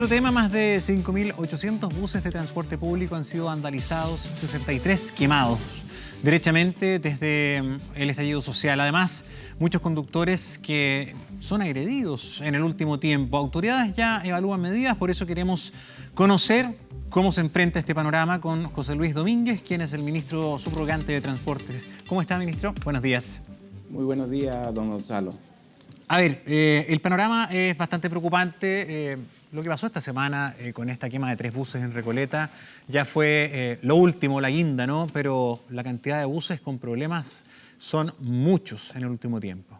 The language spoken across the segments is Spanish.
Otro tema, más de 5.800 buses de transporte público han sido vandalizados, 63 quemados derechamente desde el estallido social. Además, muchos conductores que son agredidos en el último tiempo. Autoridades ya evalúan medidas, por eso queremos conocer cómo se enfrenta este panorama con José Luis Domínguez, quien es el ministro subrogante de Transportes. ¿Cómo está, ministro? Buenos días. Muy buenos días, don Gonzalo. A ver, el panorama es bastante preocupante. Lo que pasó esta semana con esta quema de 3 buses en Recoleta ya fue lo último, la guinda, ¿no? Pero la cantidad de buses con problemas son muchos en el último tiempo.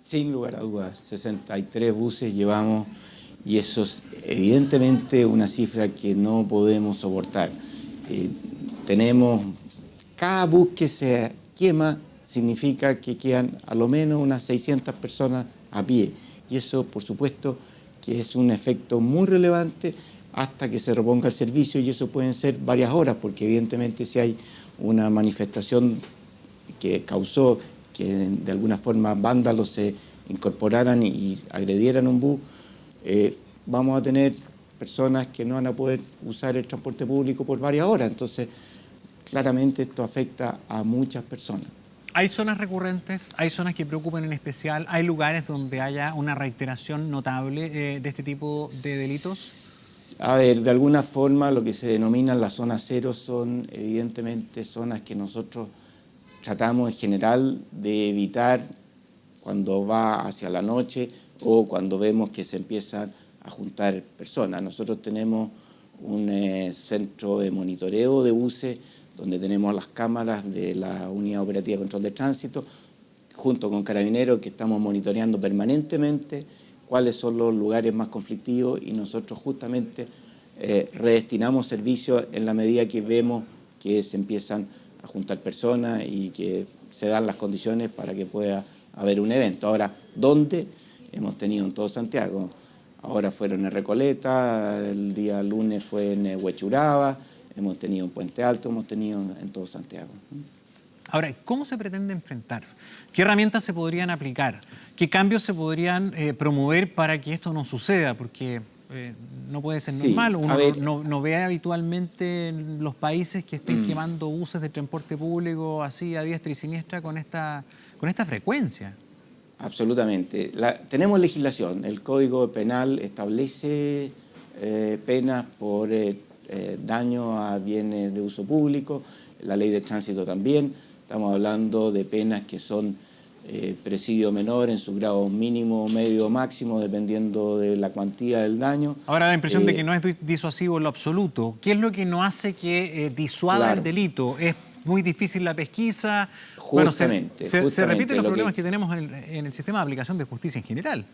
Sin lugar a dudas, 63 buses llevamos y eso es evidentemente una cifra que no podemos soportar. Cada bus que se quema significa que quedan a lo menos unas 600 personas a pie y eso, por supuesto, que es un efecto muy relevante hasta que se reponga el servicio, y eso pueden ser varias horas, porque evidentemente si hay una manifestación que causó que de alguna forma vándalos se incorporaran y agredieran un bus, vamos a tener personas que no van a poder usar el transporte público por varias horas. Entonces, claramente esto afecta a muchas personas. ¿Hay zonas recurrentes? ¿Hay zonas que preocupan en especial? ¿Hay lugares donde haya una reiteración notable de este tipo de delitos? A ver, de alguna forma lo que se denominan las zonas cero son evidentemente zonas que nosotros tratamos en general de evitar cuando va hacia la noche o cuando vemos que se empiezan a juntar personas. Nosotros tenemos un centro de monitoreo de buses donde tenemos las cámaras de la Unidad Operativa de Control de Tránsito, junto con Carabineros, que estamos monitoreando permanentemente cuáles son los lugares más conflictivos, y nosotros justamente redestinamos servicios en la medida que vemos que se empiezan a juntar personas y que se dan las condiciones para que pueda haber un evento. Ahora, ¿dónde? Hemos tenido en todo Santiago. Ahora fueron en Recoleta, el día lunes fue en Huechuraba, hemos tenido en Puente Alto, hemos tenido en todo Santiago. Ahora, ¿cómo se pretende enfrentar? ¿Qué herramientas se podrían aplicar? ¿Qué cambios se podrían promover para que esto no suceda? Porque no puede ser normal. Uno no ve habitualmente en los países que estén quemando buses de transporte público así a diestra y siniestra con esta frecuencia. Absolutamente. Tenemos legislación. El Código Penal establece penas por daño a bienes de uso público, la ley de tránsito también. Estamos hablando de penas que son presidio menor en su grado mínimo, medio o máximo, dependiendo de la cuantía del daño. Ahora, la impresión de que no es disuasivo en lo absoluto. ¿Qué es lo que no hace que disuada el delito? ¿Es muy difícil la pesquisa? Justamente. Se repiten los problemas que tenemos en el sistema de aplicación de justicia en general.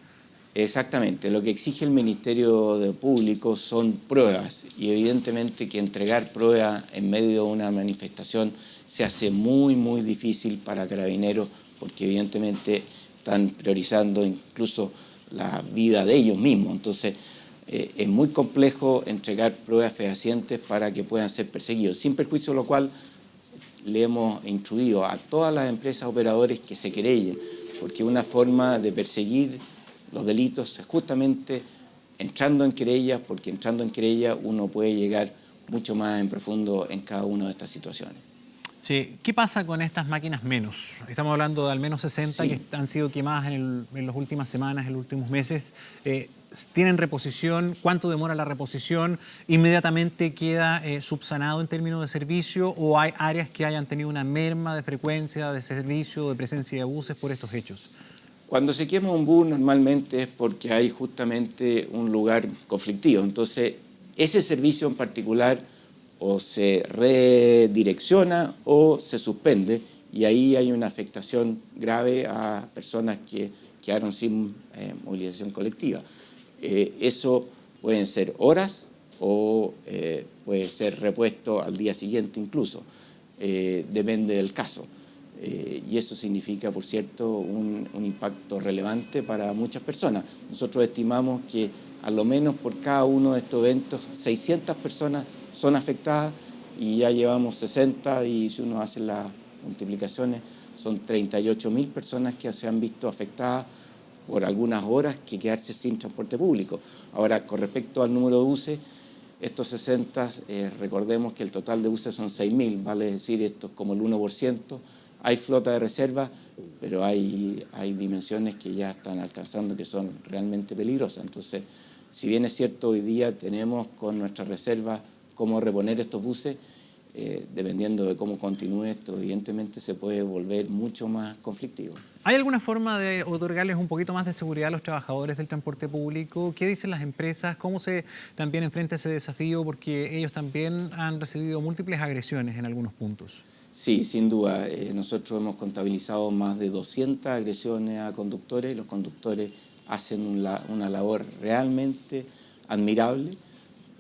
Exactamente. Lo que exige el Ministerio Público son pruebas, y evidentemente que entregar pruebas en medio de una manifestación se hace muy, muy difícil para Carabineros, porque evidentemente están priorizando incluso la vida de ellos mismos. Entonces, es muy complejo entregar pruebas fehacientes para que puedan ser perseguidos, sin perjuicio de lo cual le hemos instruido a todas las empresas operadores que se querellen, porque una forma de perseguir los delitos es justamente entrando en querellas, porque entrando en querellas uno puede llegar mucho más en profundo en cada una de estas situaciones. Sí. ¿Qué pasa con estas máquinas menos? Estamos hablando de al menos 60 que han sido quemadas en las últimas semanas, en los últimos meses. ¿Tienen reposición? ¿Cuánto demora la reposición? ¿Inmediatamente queda subsanado en términos de servicio, o hay áreas que hayan tenido una merma de frecuencia de servicio, de presencia de buses por estos hechos? Cuando se quema un bus normalmente es porque hay justamente un lugar conflictivo. Entonces, ese servicio en particular o se redirecciona o se suspende, y ahí hay una afectación grave a personas que quedaron sin movilización colectiva. Eso pueden ser horas o puede ser repuesto al día siguiente incluso, depende del caso. Y eso significa, por cierto, un impacto relevante para muchas personas. Nosotros estimamos que a lo menos por cada uno de estos eventos 600 personas son afectadas, y ya llevamos 60, y si uno hace las multiplicaciones son 38.000 personas que se han visto afectadas por algunas horas que quedarse sin transporte público. Ahora, con respecto al número de buses, estos 60, recordemos que el total de buses son 6.000, vale decir, esto es como el 1%. Hay flota de reserva, pero hay dimensiones que ya están alcanzando que son realmente peligrosas. Entonces, si bien es cierto, hoy día tenemos con nuestra reserva cómo reponer estos buses, dependiendo de cómo continúe esto, evidentemente se puede volver mucho más conflictivo. ¿Hay alguna forma de otorgarles un poquito más de seguridad a los trabajadores del transporte público? ¿Qué dicen las empresas? ¿Cómo se también enfrenta ese desafío? Porque ellos también han recibido múltiples agresiones en algunos puntos. Sí, sin duda. Nosotros hemos contabilizado más de 200 agresiones a conductores. Los conductores hacen una labor realmente admirable.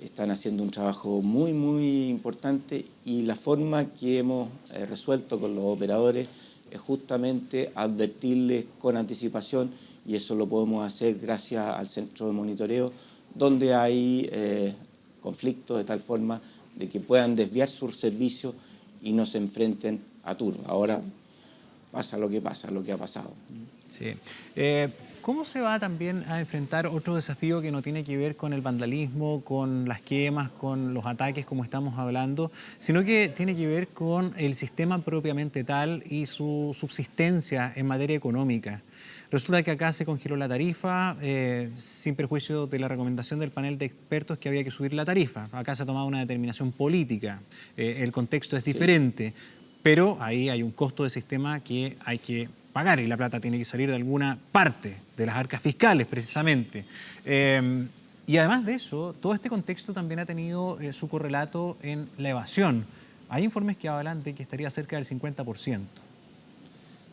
Están haciendo un trabajo muy, muy importante y la forma que hemos resuelto con los operadores es justamente advertirles con anticipación, y eso lo podemos hacer gracias al centro de monitoreo, donde hay conflictos de tal forma de que puedan desviar sus servicios y no se enfrenten a turba. Ahora pasa, lo que ha pasado. Sí. ¿Cómo se va también a enfrentar otro desafío que no tiene que ver con el vandalismo, con las quemas, con los ataques como estamos hablando, sino que tiene que ver con el sistema propiamente tal y su subsistencia en materia económica? Resulta que acá se congeló la tarifa, sin perjuicio de la recomendación del panel de expertos que había que subir la tarifa. Acá se ha tomado una determinación política, el contexto es diferente, pero ahí hay un costo de sistema que hay que pagar y la plata tiene que salir de alguna parte, de las arcas fiscales precisamente. Y además de eso, todo este contexto también ha tenido su correlato en la evasión. Hay informes que hablan de que estaría cerca del 50%.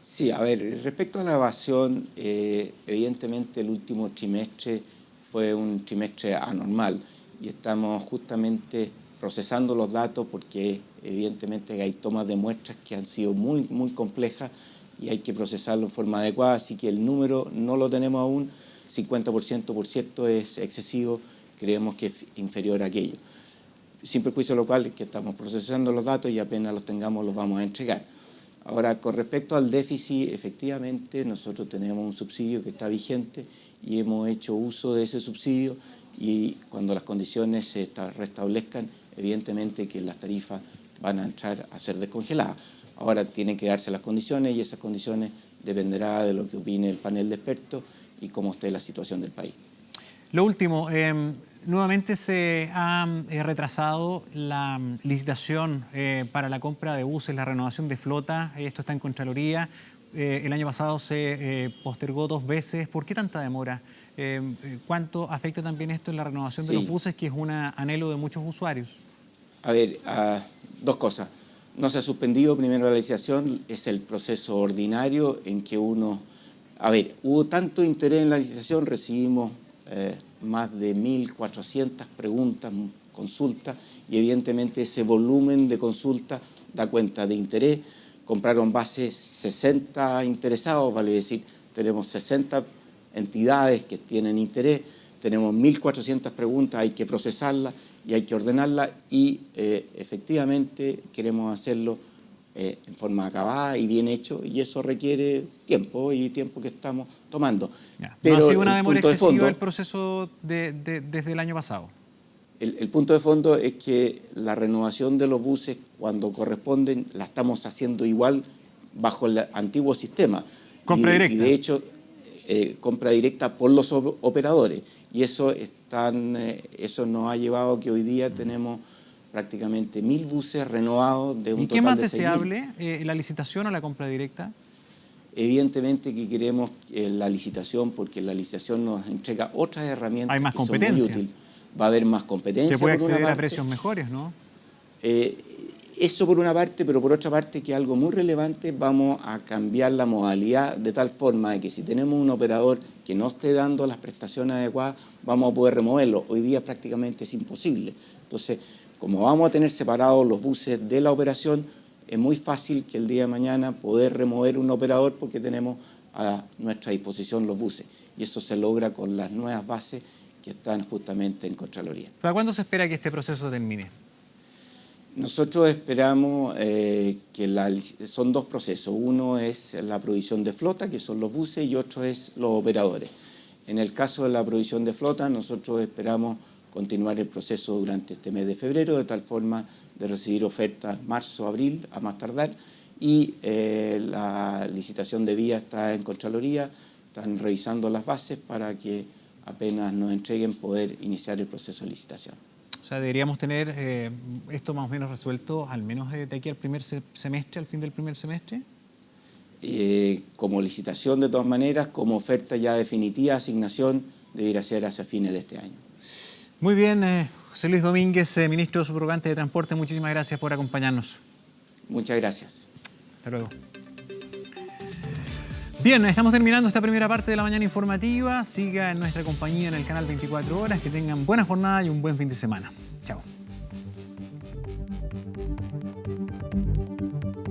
Sí, a ver, respecto a la evasión, evidentemente el último trimestre fue un trimestre anormal y estamos justamente procesando los datos porque evidentemente hay tomas de muestras que han sido muy, muy complejas y hay que procesarlo en forma adecuada, así que el número no lo tenemos aún, 50% por cierto es excesivo, creemos que es inferior a aquello. Sin perjuicio de lo cual es que estamos procesando los datos y apenas los tengamos los vamos a entregar. Ahora, con respecto al déficit, efectivamente nosotros tenemos un subsidio que está vigente y hemos hecho uso de ese subsidio y cuando las condiciones se restablezcan, evidentemente que las tarifas van a entrar a ser descongeladas. Ahora tienen que darse las condiciones y esas condiciones dependerá de lo que opine el panel de expertos y cómo esté la situación del país. Lo último, nuevamente se ha retrasado la licitación para la compra de buses, la renovación de flota. Esto está en Contraloría. El año pasado se postergó 2 veces. ¿Por qué tanta demora? ¿Cuánto afecta también esto en la renovación de los buses, que es un anhelo de muchos usuarios? A ver, 2 cosas. No se ha suspendido primero la licitación, es el proceso ordinario en que uno... A ver, hubo tanto interés en la licitación, recibimos más de 1.400 preguntas, consultas, y evidentemente ese volumen de consultas da cuenta de interés. Compraron bases 60 interesados, vale decir, tenemos 60 entidades que tienen interés, tenemos 1.400 preguntas, hay que procesarlas y hay que ordenarlas y efectivamente queremos hacerlo en forma acabada y bien hecho y eso requiere tiempo y tiempo que estamos tomando. Pero no ha sido una demora excesiva el proceso desde el año pasado. El punto de fondo es que la renovación de los buses cuando corresponden la estamos haciendo igual bajo el antiguo sistema. Compra directa. Y de hecho compra directa por los operadores y eso nos ha llevado a que hoy día tenemos prácticamente 1.000 buses renovados de un total de 6.000. ¿Y qué más deseable, la licitación o la compra directa? Evidentemente que queremos la licitación porque la licitación nos entrega otras herramientas. Hay más competencia. Son muy útiles. Va a haber más competencia. Se puede acceder a precios mejores, ¿no? Eso por una parte, pero por otra parte, que algo muy relevante, vamos a cambiar la modalidad de tal forma de que si tenemos un operador que no esté dando las prestaciones adecuadas, vamos a poder removerlo. Hoy día prácticamente es imposible. Entonces, como vamos a tener separados los buses de la operación, es muy fácil que el día de mañana poder remover un operador porque tenemos a nuestra disposición los buses. Y eso se logra con las nuevas bases que están justamente en Contraloría. ¿Para cuándo se espera que este proceso termine? Nosotros esperamos son dos procesos. Uno es la provisión de flota, que son los buses, y otro es los operadores. En el caso de la provisión de flota, nosotros esperamos continuar el proceso durante este mes de febrero, de tal forma de recibir ofertas marzo, abril, a más tardar, y la licitación de vía está en Contraloría, están revisando las bases para que apenas nos entreguen poder iniciar el proceso de licitación. O sea, deberíamos tener esto más o menos resuelto al menos de aquí al primer semestre, al fin del primer semestre. Como licitación de todas maneras, como oferta ya definitiva, asignación, debería ser hacia fines de este año. Muy bien, José Luis Domínguez, ministro subrogante de Transporte, muchísimas gracias por acompañarnos. Muchas gracias. Hasta luego. Bien, estamos terminando esta primera parte de la mañana informativa. Siga en nuestra compañía en el canal 24 Horas. Que tengan buena jornada y un buen fin de semana.